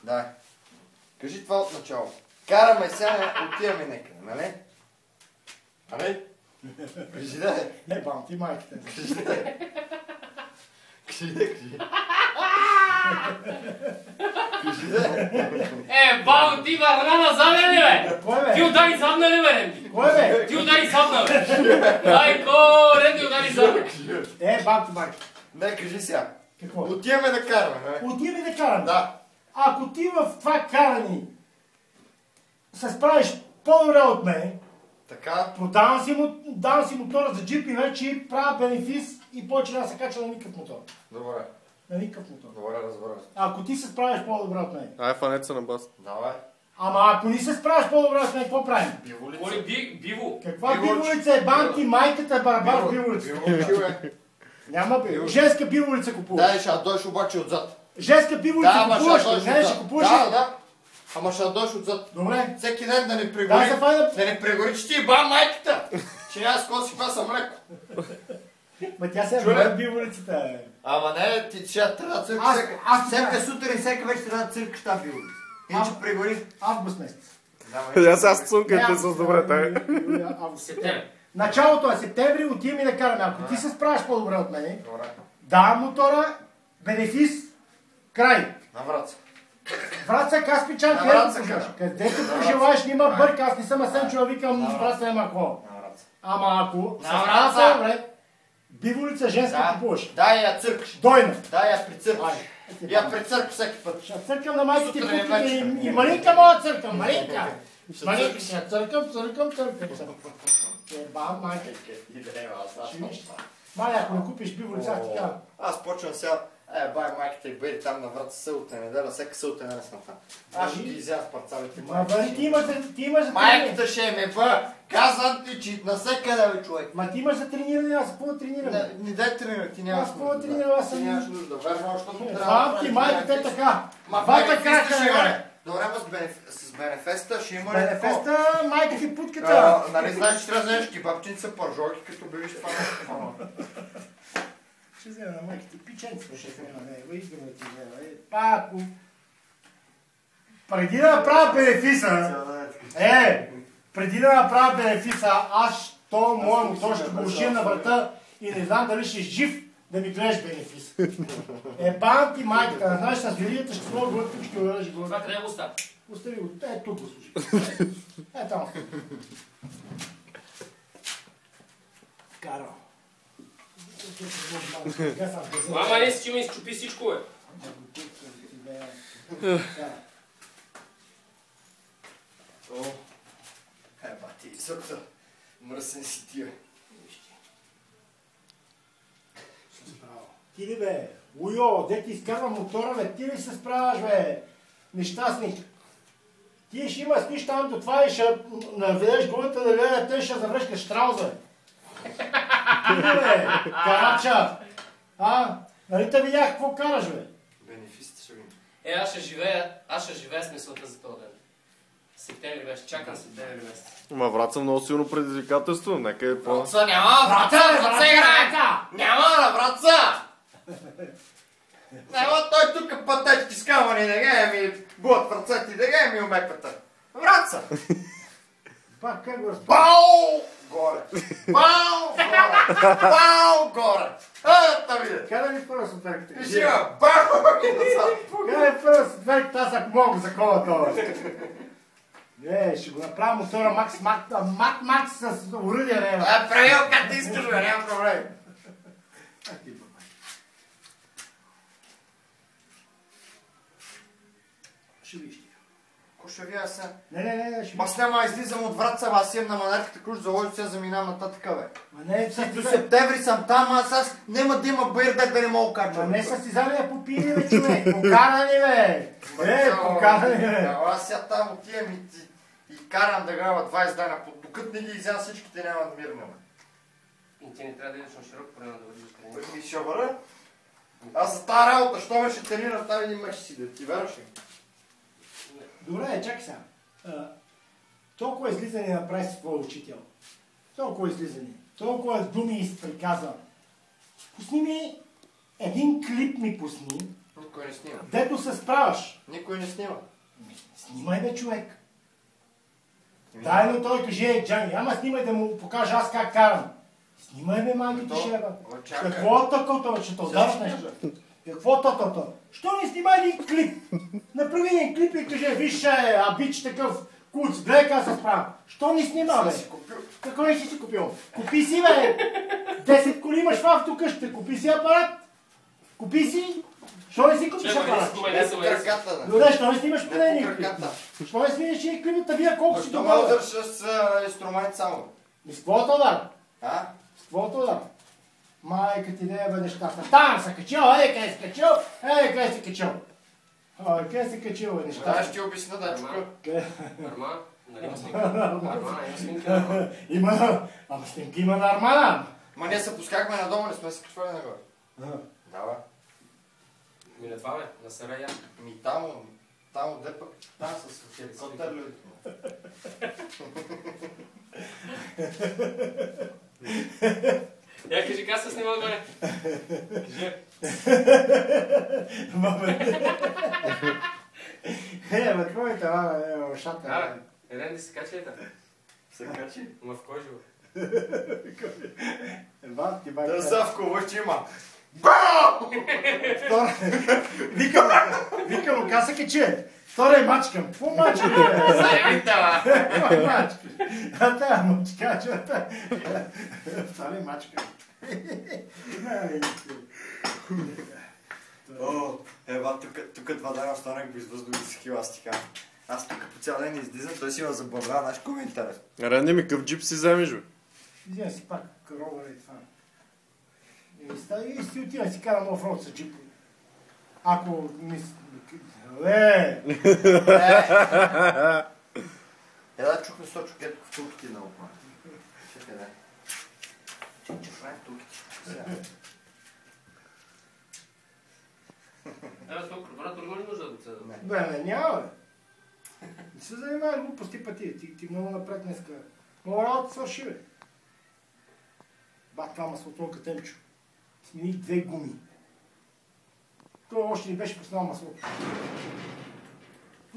Да. Кажи това от начало. Караме сега, отиваме некъде, нали? Нали? Кажи да е. Не, бам, ти майките. Кажи да е. Кажи да е, кажи. Кажи да е. Бао, ти върна назад ли, бе? Кой бе? Ти удари задна ли, бе, Ренди? Кой бе? Ти удари задна, бе. Айко, Ренди удари задна. Бам, ти майките. Не, кажи сега. Какво? Отиваме да караме, нали? Отиваме да караме. Да. Ако ти в това каране се справиш по-добре от мен, Така. давам си мотора за джип и вече правя бенефис и повече да се кача на никакъв мотор. Добре. На никакъв мотор. Добре, разбира се. Ако ти се справиш по-добре от мен. Ай, фанете се на бас. Давай. Ама ако не се справиш по-добре от мен, какво правим? Биволица. Коли биво. Каква Биволче. биволица е? Банки, майката е барабар в биволица. Биволче, бе. Няма бе. Женска биволица купуваш. Да, ще дойш обаче отзад. Женска биволица ама купуваш. ще дойш Не, ще отзад. купуваш. Да. Ама ще дойш отзад. Добре. Всеки ден да не Да, прегори. се файда. Да не прегори, че ти бам майката. Че няма с какво си паса млеко. Ма тя се Чули? е биволицата. Ама не, ти ще трябва да църкаш. Аз Всяка сутрин, всяка вечер трябва да църкаш тази биволица. Иначе прегори. Август месец. Я сега с цункайте с добре, тай. Август. Септември. Началото е септември, отиваме да караме. Ако ти се справиш по-добре от мен, Добре. давам мотора, бенефис, край. На Враца. Враца, Каспичан, На където Враца, пожелаеш. кажа. Където На пожелаеш, няма Враца. бърка. Аз не съм асенчо, викам На Враца няма какво. На Враца. Ама ако се На справя Враца. по-добре, биволица женска Да. купуваш. Да, я църкаш. Дойна. Да, я прицъркаш. Айде. Я прицъркаш всеки път. Ще църкам на майките Сутрин и путките вечер. и малинка мога да църкам, малинка. Ще Малинка, църкаш. ще църкам. Еба, майка. Ще виж. Маля, ако не купиш биволица, аз ти кажа. Аз почвам сега. Бай, майката и бъде там на Враца събота неделя, всека събота неделя съм там. Аз ще ги изяда с парцалите. Ма бъде, ти имаш за Майката ще ме бъ. Казвам ти, че насекъде бе, човек. Ма ти имаш за трениране, аз какво да тренирам? Не дай тренира, ти нямаш Аз какво нужда. да тренирам, аз съм... Ти нямаш нужда, верно, защото трябва да Бам ти, правиш майката е бенефис. така. Ма Двата бенефиста крака ще има ли? е. Добре, ма с бенефеста ще има ли какво? Бенефеста, майка ти путката. Нали знаеш, че трябва да вземеш кебабчинца, пържолки, като бидеш това нещо. Ще взема на майка ти пиченцето, ще взема, не, искам да ти взема. Пако. Преди да направя бенефиса, преди да направя бенефиса, аз то моя мотор ще го ушия на врата и не знам дали ще жив да ми гледаш бенефис. Бам ти майката, знаеш, с веригата ще сложа глъд, тук ще урежеш глъд. Това къде го оставя? Остави го, тук го служи. Там. Каро. Мама, не си, че ми изчупи всичко, бе. Бати, сърца, мръсен си тия. Ти ли бе? Уйо, де ти изкарва мотора, бе, ти ли се справяш, бе? Нещастник. Ти ще има спиш там до това и ще наведеш голата да гледа, те ще завръшкаш Штрауза. Ти ли бе? Карача. Нали те видях какво караш, бе? Бенефист ще видим. Аз ще живея с мисълта за този ден. Септември беше, чакам септември месец. Ма Враца много силно предизвикателство, нека е по... Враца няма, Враца играе! Няма на Враца! Няма той тук пътечки с камъни, да ге ми буят в ръцете, да ге ми умеквата. Враца! Пак как го разпочва? Бау! Горе! Бау! Горе! Бау! Горе! Та видя! Къде ми първа съотверката? Жива! Бау! И назад! Къде ми първа съотверката? Аз ако мога за кола това. Не, ще го направя мотора Макс с оръдие, не. Правил как ти искаш, бе, няма проблем. Ще виж. Ко ще вия сега? Не, ще Аз няма излизам от Враца, аз имам на манерката ключ, заложи сега заминавам нататък, бе. Ма не, До септември съм там, аз няма да има баирдак да не мога Ма качвам. не състезание по пиене, бе, човек. Покарани, бе. Покарани, бе. Аз сега там отивам и карам да грава 20 дена, докато не ги изям всичките няма да мирнем. И ти не трябва да идеш на широко, преди да вървиш тренировка. И ще бъра. Аз за тази работа, що ме ще тренирам там един мъж си, да ти вярваш ли? Добре, чакай сега. Толкова излизане направи си твой учител. Толкова излизане. Толкова думи изприказва. Пусни ми един клип ми пусни, Никой не снима. Дето се справяш. Никой не снима. Снимай бе, човек. Дай но той каже, Джани, ама снимай да му покажа аз как карам. Снимай бе, майките шеба. Какво тото, че то даваш нещо? Какво тото? Що не снимай един клип? Направи един клип и каже, виж, бич такъв куц, гледай как се справя. Що не снима, бе? Какво не си купил? Купи си, бе! 10 коли имаш в автокъщата, купи си апарат. Купи си. Що не си купиш апарат? Добре, що не снимаш пленик? Що не снимаш и клипата, вие колко си добре? Защо ме удържа с инструмент само? С каквото да? А? С каквото да? Майка ти не е бе нещата. Там се качил, къде се качил, къде се качил. Къде се качил бе нещата? Да, ще ти обясня, да, чука. Арман? Нали има снимка? Арман, има снимка. Има, ама снимки има на Армана. Ма ние се пускахме надолу, не сме се качвали нагоре. Дава. Ми на това бе, на Сарая. Ми там де пък, там с хеликоптер ли? Я кажи, как се снима горе? Кажи. Бе, какво е това, бе, шата? Ренди се качи ли да? Се качи? Ма в кой живо? Баб ти бай. Търсавко, въобще има. Вика му, ка се качи. Втора е мачкам. Какво мачкам? Заявите, ма! Мачкам. А тая мачкачата. Втора е мачкам. О, ева, тук 2 дена останах без въздух и с хиластика. Аз тук по цял ден излизам, той си ме забавлява, знаеш какво ми е интересно. Ренди ми, къв джип си вземеш, бе? Взема си пак ровера и това. И си отива си кара нов род с джип. Ако ми... Да чухме 100 чукет в тулките на опа. Чакай, да. Че правим тулките. Ева, това препарат друго ли нужда да се даде? Бе, няма, бе. Не се занимава глупости пъти. Ти много напред днеска. Много работа свърши, бе. Бат, това маслотолка темчо. Смених 2 гуми. Той още ни беше пуснал маслото.